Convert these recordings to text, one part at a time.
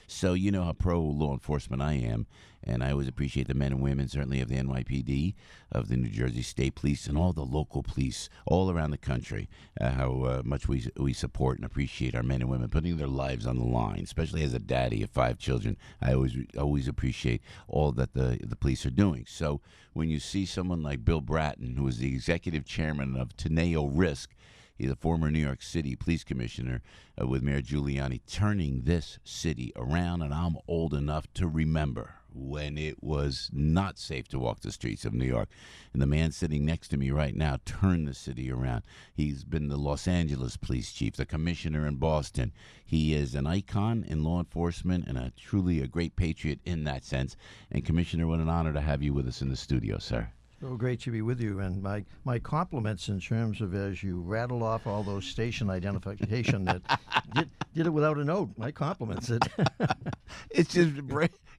So you know how pro law enforcement I am, and I always appreciate the men and women, certainly of the NYPD, of the New Jersey State Police, and all the local police all around the country. How much we support and appreciate our men and women putting their lives on the line, especially as a daddy of 5 children. I always appreciate all that the police are doing. So when you see someone like Bill Bratton, who is the executive chairman of Teneo Risk, he's a former New York City police commissioner with Mayor Giuliani, turning this city around. And I'm old enough to remember when it was not safe to walk the streets of New York. And the man sitting next to me right now turned the city around. He's been the Los Angeles police chief, the commissioner in Boston. He is an icon in law enforcement and truly a great patriot in that sense. And Commissioner, what an honor to have you with us in the studio, sir. So great to be with you, and my compliments in terms of as you rattle off all those station identification that did it without a note. My compliments. It's just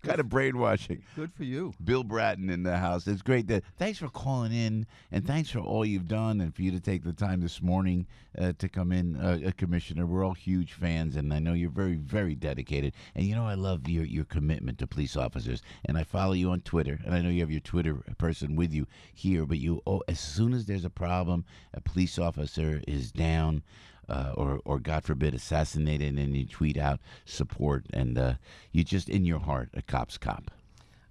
kind of brainwashing. Good for you. Bill Bratton in the house. It's great. Thanks for calling in, and thanks for all you've done, and for you to take the time this morning to come in, Commissioner. We're all huge fans, and I know you're very, very dedicated. And you know I love your commitment to police officers, and I follow you on Twitter, and I know you have your Twitter person with you here, but as soon as there's a problem, a police officer is down, or God forbid assassinated, and you tweet out support, and you just in your heart a cop's cop.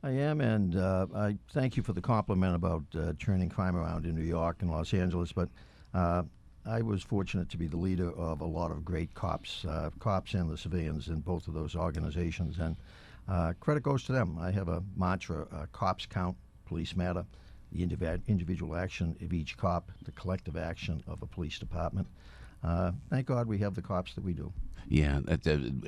I am, and I thank you for the compliment about turning crime around in New York and Los Angeles, but I was fortunate to be the leader of a lot of great cops and the civilians in both of those organizations, and credit goes to them. I have a mantra, cops count, police matter. The individual action of each cop, the collective action of a police department. Thank God we have the cops that we do. Yeah,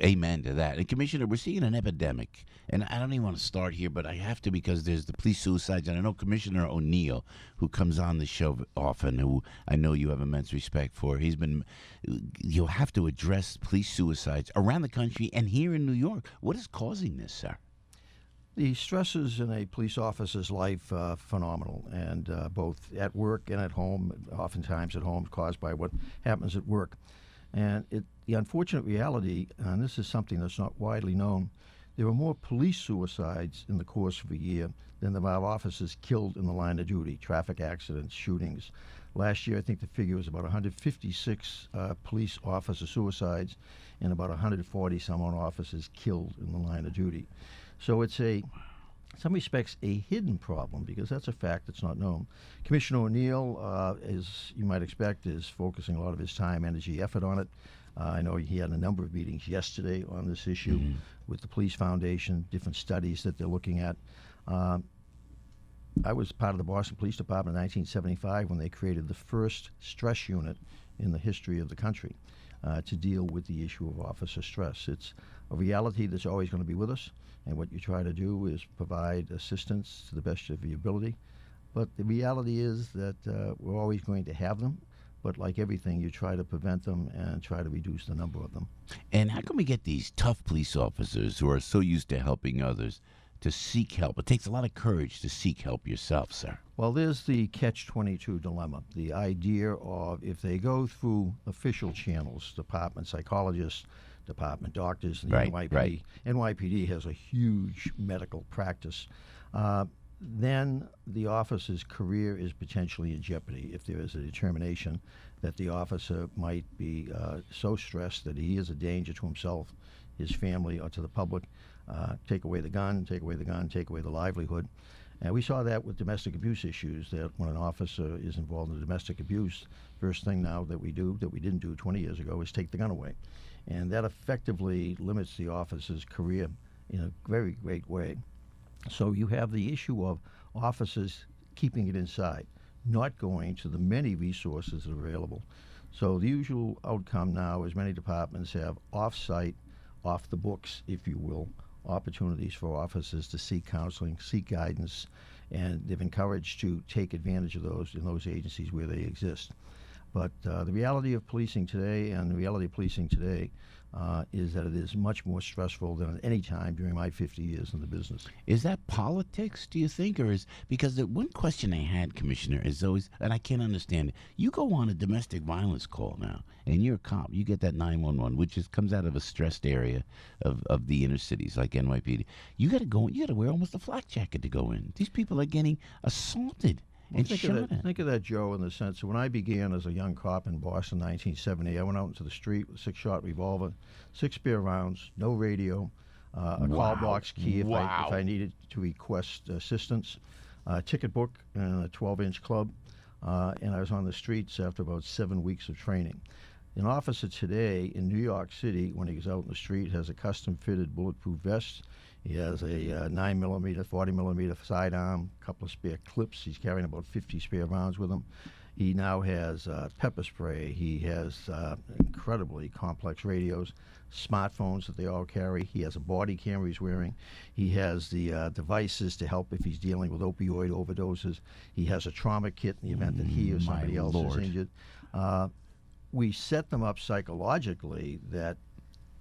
amen to that. And Commissioner, we're seeing an epidemic, and I don't even want to start here, but I have to because there's the police suicides, and I know Commissioner O'Neill, who comes on the show often, who I know you have immense respect for. You'll have to address police suicides around the country and here in New York. What is causing this, sir? The stresses in a police officer's life are phenomenal, and both at work and at home, oftentimes at home, caused by what happens at work. And the unfortunate reality, and this is something that's not widely known, there are more police suicides in the course of a year than there are officers killed in the line of duty, traffic accidents, shootings. Last year, I think the figure was about 156 police officer suicides and about 140-some-odd officers killed in the line of duty. So it's in some respects, a hidden problem because that's a fact that's not known. Commissioner O'Neill, as you might expect, is focusing a lot of his time, energy, effort on it. I know he had a number of meetings yesterday on this issue with the Police Foundation, different studies that they're looking at. I was part of the Boston Police Department in 1975 when they created the first stress unit in the history of the country to deal with the issue of officer stress. It's a reality that's always going to be with us, and what you try to do is provide assistance to the best of your ability. But the reality is that we're always going to have them, but like everything, you try to prevent them and try to reduce the number of them. And how can we get these tough police officers who are so used to helping others to seek help? It takes a lot of courage to seek help yourself, sir. Well, there's the catch-22 dilemma. The idea of if they go through official channels, department psychologists, department doctors, and the NYPD. NYPD has a huge medical practice. Then the officer's career is potentially in jeopardy if there is a determination that the officer might be so stressed that he is a danger to himself, his family, or to the public. Take away the gun, take away the livelihood. And we saw that with domestic abuse issues, that when an officer is involved in domestic abuse, first thing now that we do, that we didn't do 20 years ago, is take the gun away. And that effectively limits the officer's career in a very great way. So you have the issue of officers keeping it inside, not going to the many resources that are available. So the usual outcome now is many departments have off-site, off the books, if you will, opportunities for officers to seek counseling, seek guidance, and they've encouraged to take advantage of those in those agencies where they exist. But the reality of policing today is that it is much more stressful than at any time during my 50 years in the business. Is that politics, do you think, or is because the one question I had, Commissioner, is always, and I can't understand it. You go on a domestic violence call now, and you're a cop. You get that 911, which comes out of a stressed area of the inner cities like NYPD. You got to go. You got to wear almost a flak jacket to go in. These people are getting assaulted. Well, think of that, Joe, in the sense that when I began as a young cop in Boston in 1970, I went out into the street with a 6-shot revolver, 6 spare rounds, no radio, a call box key if I needed to request assistance, a ticket book, and a 12-inch club, and I was on the streets after about 7 weeks of training. An officer today in New York City, when he goes out in the street, has a custom-fitted bulletproof vest. He has a 9mm, 40mm sidearm, a couple of spare clips. He's carrying about 50 spare rounds with him. He now has pepper spray. He has incredibly complex radios, smartphones that they all carry. He has a body camera he's wearing. He has the devices to help if he's dealing with opioid overdoses. He has a trauma kit in the event that he or somebody else is injured. We set them up psychologically that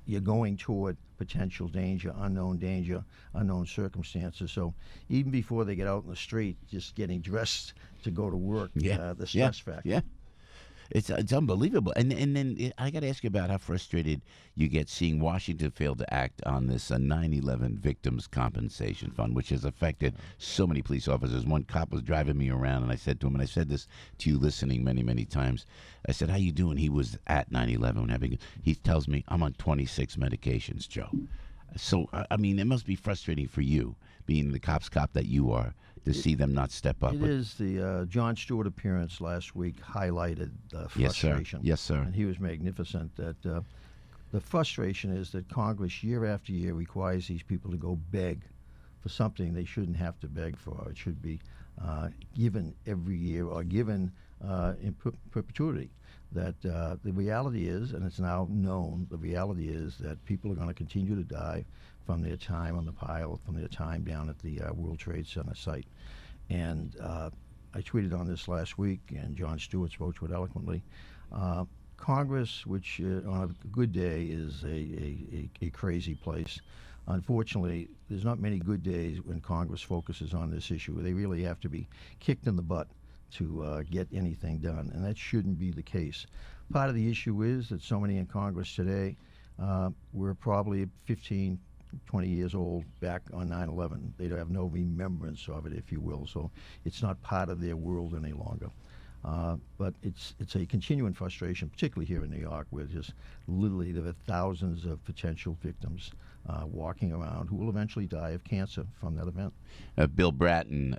you're going toward potential danger, unknown circumstances. So even before they get out in the street, just getting dressed to go to work, the stress factor. Yeah. It's unbelievable. And then I got to ask you about how frustrated you get seeing Washington fail to act on this 9/11 Victims Compensation Fund, which has affected so many police officers. One cop was driving me around, and I said to him, and I said this to you listening many, many times, I said, how you doing? He was at 9/11. He tells me, I'm on 26 medications, Joe. So, I mean, it must be frustrating for you, being the cop that you are, to see them not step up. It is. The Jon Stewart appearance last week highlighted the frustration. Yes, sir. And he was magnificent. That the frustration is that Congress, year after year, requires these people to go beg for something they shouldn't have to beg for. It should be given every year or given in perpetuity. That the reality is, and it's now known, the reality is that people are going to continue to die from their time on the pile, from their time down at the World Trade Center site. And I tweeted on this last week, and Jon Stewart spoke to it eloquently. Congress, which on a good day is a crazy place. Unfortunately, there's not many good days when Congress focuses on this issue. They really have to be kicked in the butt to get anything done, and that shouldn't be the case. Part of the issue is that so many in Congress today were probably 15, 20 years old back on 9/11. They have no remembrance of it, if you will, so it's not part of their world any longer. But it's a continuing frustration, particularly here in New York, where just literally there are thousands of potential victims walking around who will eventually die of cancer from that event. Bill Bratton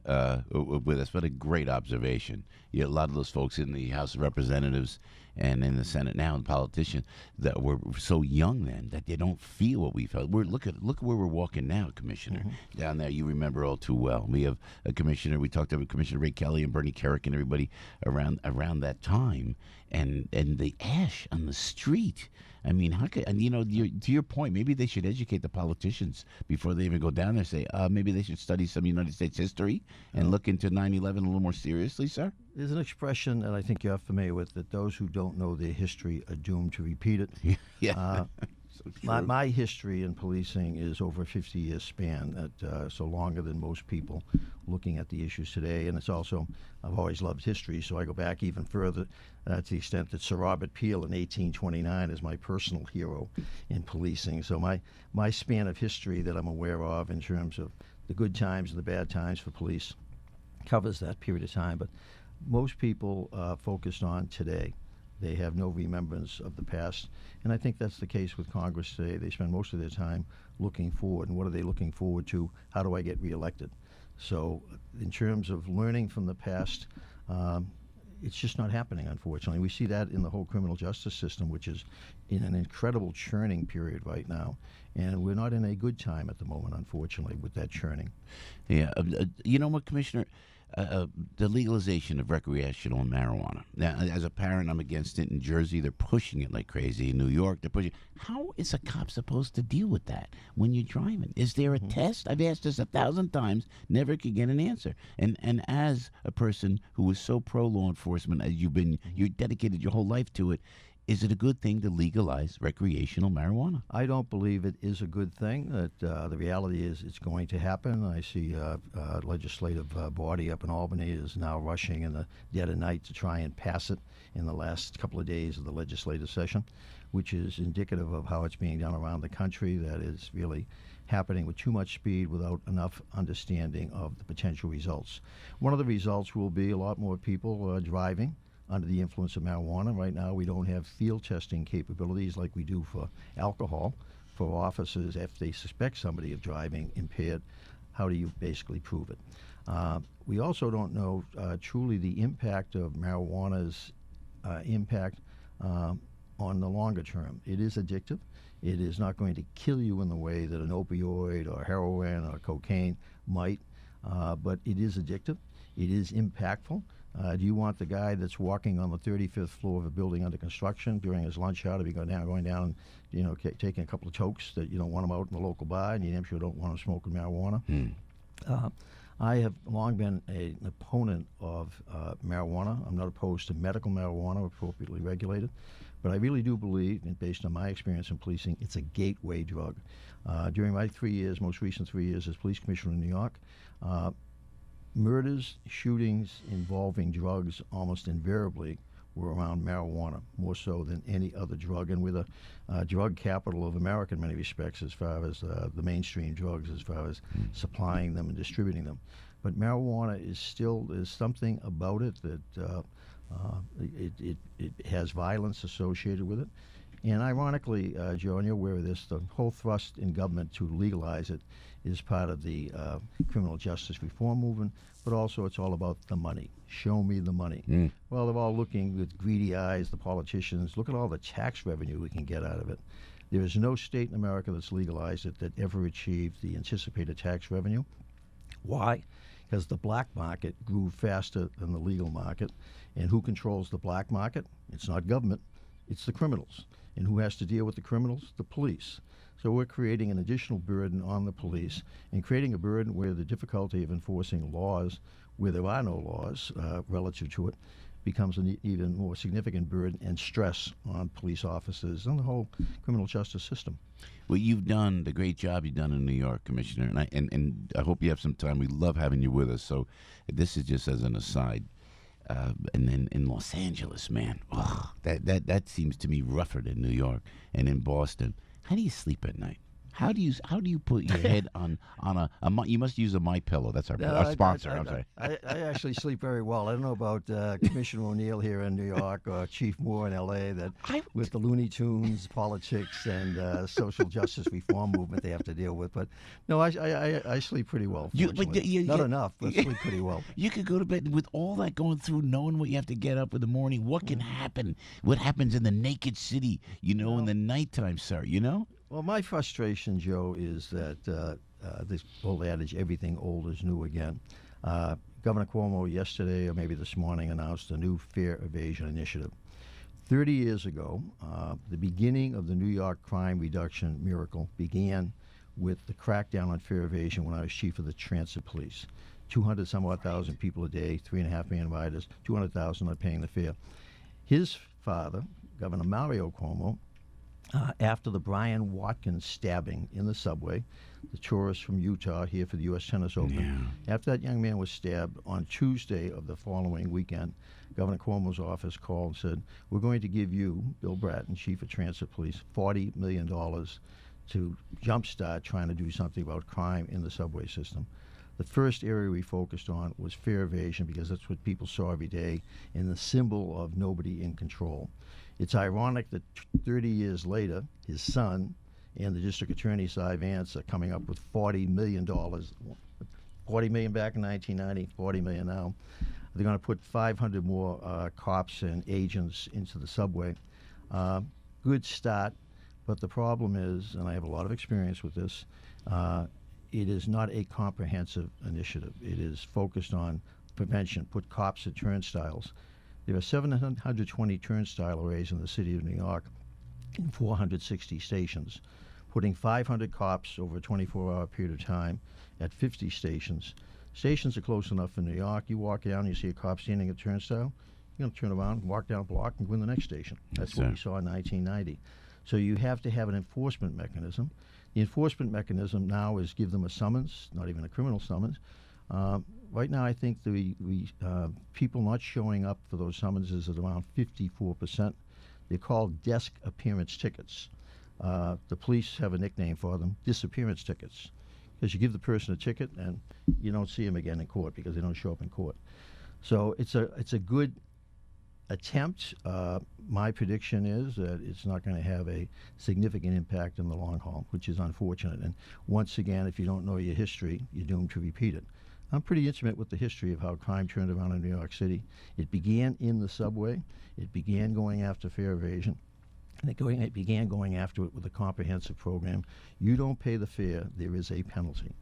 with us. What a great observation. A lot of those folks in the House of Representatives and in the Senate now, and politicians that were so young then that they don't feel what we felt. Look where we're walking now, Commissioner. Mm-hmm. Down there, you remember all too well. We have a commissioner. We talked about Commissioner Ray Kelly and Bernie Kerik and everybody around that time, and the ash on the street. I mean, how could, and to your point, maybe they should educate the politicians before they even go down there. Say, maybe they should study some United States history and look into 9/11 a little more seriously, sir. There's an expression that I think you're familiar with, that those who don't know their history are doomed to repeat it. Yeah. My history in policing is over a 50-year span, so longer than most people looking at the issues today. And it's also, I've always loved history, so I go back even further to the extent that Sir Robert Peel in 1829 is my personal hero in policing. So my span of history that I'm aware of in terms of the good times and the bad times for police covers that period of time. But most people focused on today. They have no remembrance of the past. And I think that's the case with Congress today. They spend most of their time looking forward. And what are they looking forward to? How do I get reelected? So in terms of learning from the past, it's just not happening, unfortunately. We see that in the whole criminal justice system, which is in an incredible churning period right now. And we're not in a good time at the moment, unfortunately, with that churning. Yeah. You know what, Commissioner? The legalization of recreational marijuana. Now, as a parent, I'm against it. In Jersey, they're pushing it like crazy. In New York, they're pushing. How is a cop supposed to deal with that when you're driving? Is there a test? I've asked this 1,000 times, never could get an answer. And as a person who is so pro law enforcement, as you dedicated your whole life to it, is it a good thing to legalize recreational marijuana? I don't believe it is a good thing. That the reality is it's going to happen. I see legislative body up in Albany is now rushing in the dead of night to try and pass it in the last couple of days of the legislative session, which is indicative of how it's being done around the country. That is really happening with too much speed without enough understanding of the potential results. One of the results will be a lot more people driving under the influence of marijuana. Right now, we don't have field testing capabilities like we do for alcohol. For officers, if they suspect somebody of driving impaired, how do you basically prove it? We also don't know truly the impact of marijuana's impact on the longer term. It is addictive. It is not going to kill you in the way that an opioid or heroin or cocaine might, but it is addictive. It is impactful. Do you want the guy that's walking on the 35th floor of a building under construction during his lunch hour to be going down and taking a couple of tokes that you don't want him out in the local bar, and you damn sure don't want him smoking marijuana? I have long been an opponent of marijuana. I'm not opposed to medical marijuana, appropriately regulated, but I really do believe, and based on my experience in policing, it's a gateway drug. During my most recent 3 years as police commissioner in New York, murders, shootings involving drugs almost invariably were around marijuana, more so than any other drug. And we're the drug capital of America in many respects as far as the mainstream drugs, as far as supplying them and distributing them. But marijuana there's something about it that it has violence associated with it. And ironically, Joe, and you're aware of this, the whole thrust in government to legalize it is part of the criminal justice reform movement, but also it's all about the money. Show me the money. Well, they're all looking with greedy eyes, the politicians. Look at all the tax revenue we can get out of it. There is no state in America that's legalized it that ever achieved the anticipated tax revenue. Why? Because the black market grew faster than the legal market. And who controls the black market? It's not government, it's the criminals. And who has to deal with the criminals? The police. So we're creating an additional burden on the police and creating a burden where the difficulty of enforcing laws where there are no laws relative to it becomes an even more significant burden and stress on police officers and the whole criminal justice system. Well, you've done the great job you've done in New York, Commissioner, and I hope you have some time. We love having you with us. So this is just as an aside. And then in Los Angeles, man, that seems to me rougher than New York. And in Boston, how do you sleep at night? How do you put your head on a you must use a MyPillow. That's our sponsor. I'm sorry. I actually sleep very well. I don't know about Commissioner O'Neill here in New York or Chief Moore in L.A. with the Looney Tunes, politics, and social justice reform movement they have to deal with. But no, I sleep pretty well. Not enough, but sleep pretty well. You could go to bed with all that going through, knowing what you have to get up in the morning. What can happen? What happens in the naked city? In the nighttime, sir. Well, my frustration, Joe, is that this old adage, everything old is new again. Governor Cuomo yesterday, or maybe this morning, announced a new fare evasion initiative. 30 years ago, the beginning of the New York crime reduction miracle began with the crackdown on fare evasion when I was chief of the transit police. 200-some-odd thousand people a day, 3.5 million riders, 200,000 not paying the fare. His father, Governor Mario Cuomo, after the Brian Watkins stabbing in the subway, the tourist from Utah here for the U.S. Tennis Open, after that young man was stabbed on Tuesday of the following weekend, Governor Cuomo's office called and said, we're going to give you, Bill Bratton, Chief of Transit Police, $40 million to jumpstart trying to do something about crime in the subway system. The first area we focused on was fare evasion because that's what people saw every day and the symbol of nobody in control. It's ironic that 30 years later, his son and the district attorney, Cy Vance, are coming up with $40 million. $40 million back in 1990, $40 million now. They're going to put 500 more cops and agents into the subway. Good start, but the problem is, and I have a lot of experience with this, it is not a comprehensive initiative. It is focused on prevention, put cops at turnstiles. There are 720 turnstile arrays in the city of New York in 460 stations. Putting 500 cops over a 24-hour period of time at 50 stations. Stations are close enough in New York. You walk down, you see a cop standing at a turnstile, turn around, walk down a block, and go in the next station. That's what we saw in 1990. So you have to have an enforcement mechanism. The enforcement mechanism now is give them a summons, not even a criminal summons. Right now, I think the people not showing up for those summonses is around 54%. They're called desk appearance tickets. The police have a nickname for them, disappearance tickets, because you give the person a ticket and you don't see them again in court because they don't show up in court. So it's a good attempt. My prediction is that it's not going to have a significant impact in the long haul, which is unfortunate. And once again, if you don't know your history, you're doomed to repeat it. I'm pretty intimate with the history of how crime turned around in New York City. It began in the subway. It began going after fare evasion. And it began going after it with a comprehensive program. You don't pay the fare, there is a penalty.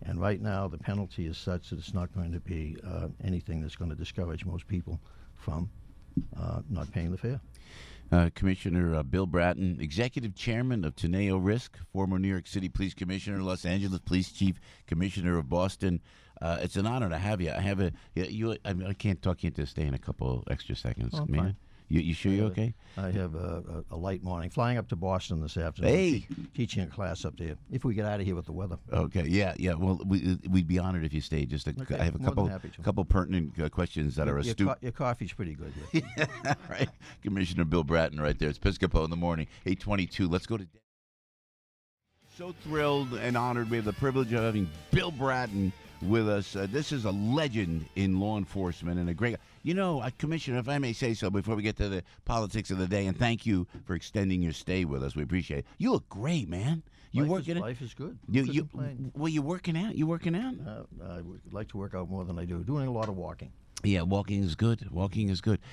And right now, the penalty is such that it's not going to be anything that's going to discourage most people from not paying the fare. Commissioner Bill Bratton, Executive Chairman of Teneo Risk, former New York City Police Commissioner, Los Angeles Police Chief, Commissioner of Boston. It's an honor to have you. I can't talk you into staying a couple extra seconds. Oh, fine. You sure you're okay? I have a light morning. Flying up to Boston this afternoon. Hey! Teaching a class up there. If we get out of here with the weather. Okay, yeah. Well, we'd be honored if you stayed. Okay, I have a couple pertinent questions that are astute. Your coffee's pretty good. Yeah, right. Commissioner Bill Bratton right there. It's Piscopo in the morning, 8:22. Let's go to... So thrilled and honored. We have the privilege of having Bill Bratton with us. This is a legend in law enforcement and a great... Commissioner, if I may say so, before we get to the politics of the day, and thank you for extending your stay with us. We appreciate it. You look great, man. Life is good. Well, you working out? I would like to work out more than I do. Doing a lot of walking. Yeah, walking is good.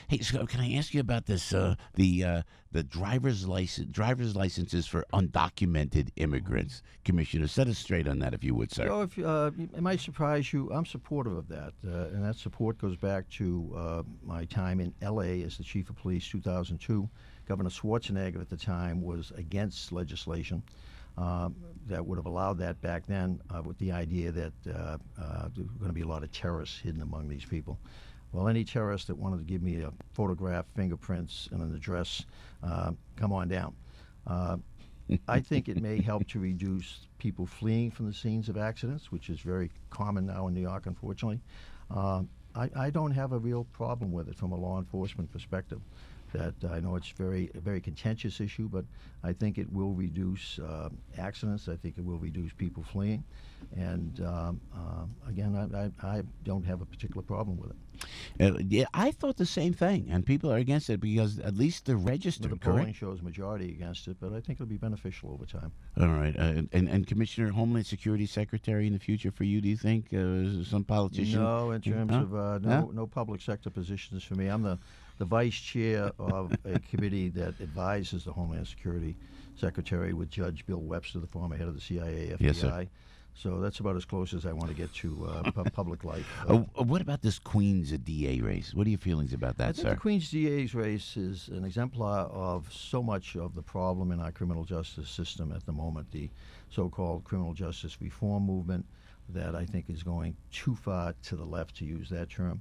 Hey, so can I ask you about this? The driver's licenses for undocumented immigrants, Commissioner. Set us straight on that, if you would, sir. It might surprise you. I'm supportive of that, and that support goes back to my time in L.A. as the chief of police, 2002. Governor Schwarzenegger at the time was against legislation that would have allowed that back then, with the idea that there were going to be a lot of terrorists hidden among these people. Well, any terrorist that wanted to give me a photograph, fingerprints, and an address, come on down. I think it may help to reduce people fleeing from the scenes of accidents, which is very common now in New York, unfortunately. I don't have a real problem with it from a law enforcement perspective. That I know it's a very contentious issue, but I think it will reduce accidents. I think it will reduce people fleeing, and again, I don't have a particular problem with it. Yeah, I thought the same thing, and people are against it because at least they're registered. The polling shows majority against it, but I think it'll be beneficial over time. All right, and Commissioner, Homeland Security Secretary in the future for you? Do you think some politician? No, in terms of no public sector positions for me. I'm the vice chair of a committee that advises the Homeland Security Secretary with Judge Bill Webster, the former head of the CIA, FBI. Yes, sir. So that's about as close as I want to get to public life. What about this Queens DA race? What are your feelings about that, sir? I think the Queens DA's race is an exemplar of so much of the problem in our criminal justice system at the moment, the so-called criminal justice reform movement that I think is going too far to the left, to use that term.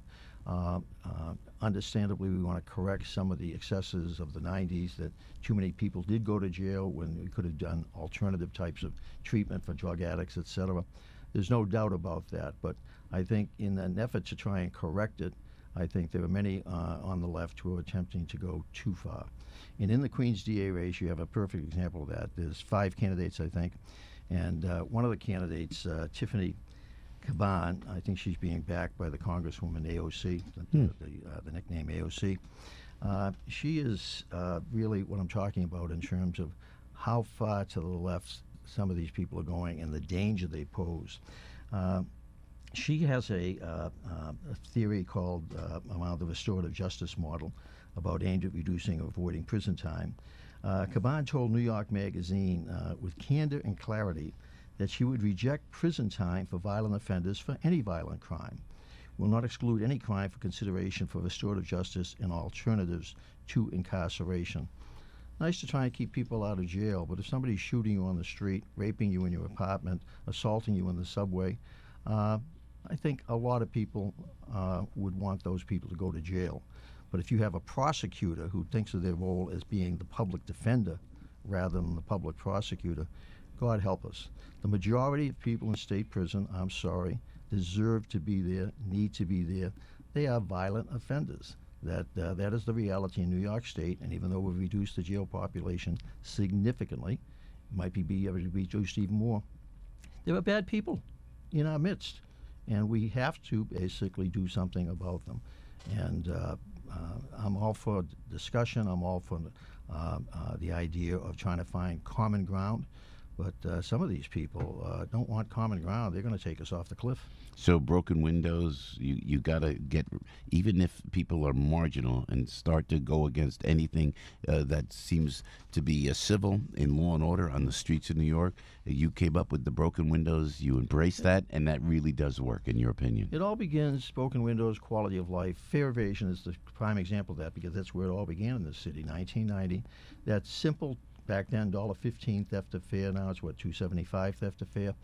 Understandably, we want to correct some of the excesses of the 90s, that too many people did go to jail when we could have done alternative types of treatment for drug addicts, etc. There's no doubt about that, but I think in an effort to try and correct it, I think there are many on the left who are attempting to go too far. And in the Queens DA race, you have a perfect example of that. There's 5 candidates, I think, and one of the candidates, Tiffany Caban, I think she's being backed by the Congresswoman AOC, the nickname AOC. She is really what I'm talking about in terms of how far to the left some of these people are going and the danger they pose. She has a theory called around the restorative justice model about aimed at reducing or avoiding prison time. Caban told New York Magazine with candor and clarity that she would reject prison time for violent offenders for any violent crime, will not exclude any crime for consideration for restorative justice and alternatives to incarceration. Nice to try and keep people out of jail, but if somebody's shooting you on the street, raping you in your apartment, assaulting you in the subway, I think a lot of people would want those people to go to jail. But if you have a prosecutor who thinks of their role as being the public defender rather than the public prosecutor, God help us. The majority of people in state prison, I'm sorry, deserve to be there, need to be there. They are violent offenders. That is the reality in New York State, and even though we've reduced the jail population significantly, might be able to be reduced even more, there are bad people in our midst, and we have to basically do something about them. And I'm all for discussion. I'm all for the idea of trying to find common ground. But some of these people don't want common ground. They're going to take us off the cliff. So broken windows, you got to get, even if people are marginal and start to go against anything that seems to be civil in law and order on the streets of New York, you came up with the broken windows, you embrace that, and that really does work, in your opinion. It all begins, broken windows, quality of life. Fair evasion is the prime example of that, because that's where it all began in this city, 1990. That simple, back then, $1.15 theft of fare. Now it's, what, $2.75 theft of fare.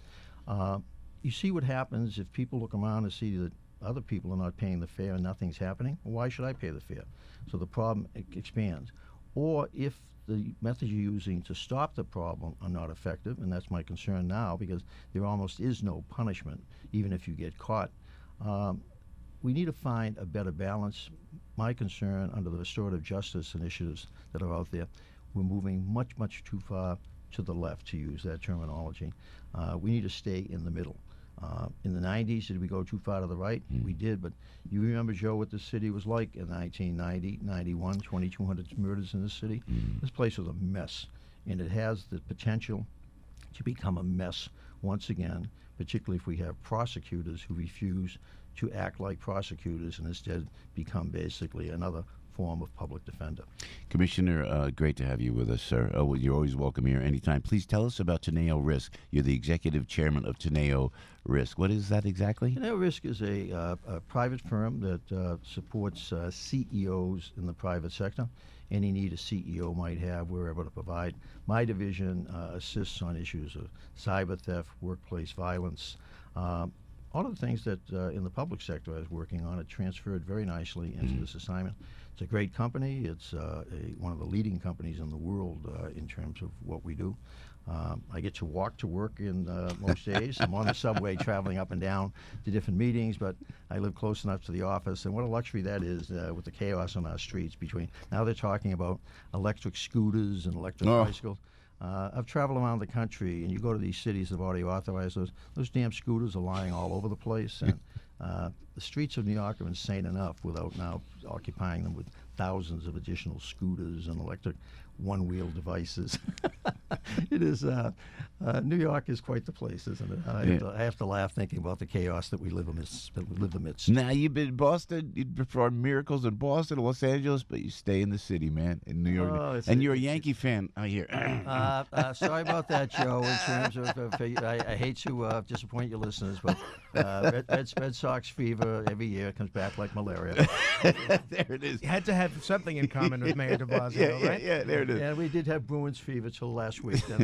You see what happens if people look around and see that other people are not paying the fare and nothing's happening. Well, why should I pay the fare? So the problem expands. Or if the methods you're using to stop the problem are not effective, and that's my concern now, because there almost is no punishment, even if you get caught. We need to find a better balance. My concern, under the restorative justice initiatives that are out there, we're moving much, much too far to the left, to use that terminology. We need to stay in the middle. In the 90s, did we go too far to the right? We did, but you remember, Joe, what the city was like in 1990, 91, 2,200 murders in the city? This place was a mess, and it has the potential to become a mess once again, particularly if we have prosecutors who refuse to act like prosecutors and instead become basically another form of public defender. Commissioner, great to have you with us, sir. Well, you're always welcome here anytime. Please tell us about Teneo Risk. You're the executive chairman of Teneo Risk. What is that exactly? Teneo Risk is a private firm that supports CEOs in the private sector. Any need a CEO might have, we're able to provide. My division assists on issues of cyber theft, workplace violence, all of the things that in the public sector I was working on. It transferred very nicely into this assignment. It's a great company. It's one of the leading companies in the world in terms of what we do. I get to walk to work in most days. I'm on the subway traveling up and down to different meetings, but I live close enough to the office, and what a luxury that is with the chaos on our streets. Between now they're talking about electric scooters and electric bicycles. I've traveled around the country, and you go to these cities that have already authorized those damn scooters are lying all over the place, and the streets of New York are insane enough without now occupying them with thousands of additional scooters and electric one-wheel devices. It is, New York is quite the place, isn't it? I have to laugh thinking about the chaos that we live amidst. Now, you've been in Boston, you perform miracles in Boston, Los Angeles, but you stay in the city, man, in New York. And you're a Yankee fan, I hear. Sorry about that, Joe, in terms of, I hate to disappoint your listeners, but Red Sox fever every year comes back like malaria. There it is. You had to have something in common with Mayor de Blasio, right? Yeah, there it is. Yeah, we did have Bruins fever till last week, then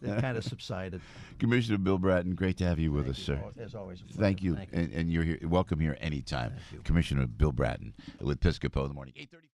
that kind of subsided. Commissioner Bill Bratton, great to have you with us, sir. As always. Thank you. And you're here. Welcome here anytime. Commissioner Bill Bratton with Piscopo in the morning. 8:30.